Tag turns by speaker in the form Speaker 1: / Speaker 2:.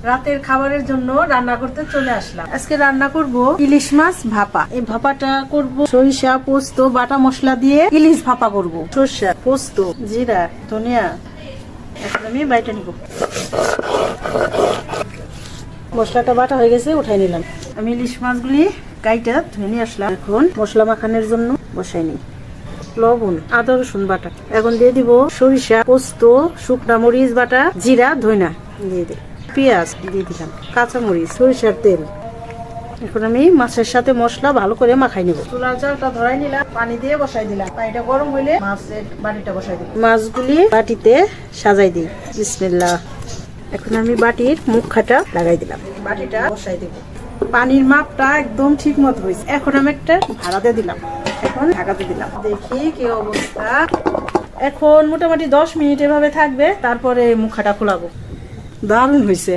Speaker 1: রাতের খাবারের জন্য রান্না করতে চলে আসলাম। আজকে রান্না করব ইলিশ মাছ ভাপা। এই ভাপাটা করব সরিষা পোস্ত বাটা মশলা দিয়ে ইলিশ ভাপা করব। সরিষা পোস্ত জিরা ধনিয়া এখন আমি বাইটা নিব। মশলাটা বাটা হয়ে গেছে, উঠাই নিলাম। আমি ইলিশ মাছগুলি কাইটা ধুয়ে নিয়ে আসলাম। এখন মশলা মাখানোর জন্য বসাই নিই। লবণ আদা রসুন বাটা, এখন দিয়ে দিব সরিষা পোস্ত শুকনা মরিচ বাটা জিরা ধনিয়া দিয়ে দিই, পেঁয়াজ দিয়ে দিলাম, কাঁচা মরিচ সরিষার তেল। এখন আমি মাছের সাথে মশলা ভালো করে মাখাই নিব। চুলার জালটা ধরাই নিলাম, পানি দিয়ে বসাই দিলাম। পানিটা গরম হইলে মাছের বাটিটা বসাই দিই। মাছগুলি বাটিতে সাজাই দিই। বিসমিল্লাহ। এখন আমি বাটির মুখখাটা লাগাই দিলাম, বাটিটা বসাই দিব। পানির মাপটা একদম ঠিক মতো হয়েছে। এখন আমি একটা ভাড়াতে দিলাম, এখন ঢাকাতে দিলাম। দেখি কি অবস্থা। এখন মোটামুটি 10 মিনিট এভাবে থাকবে, তারপরে মুখাটা খোলাবো। দারুণ হয়েছে।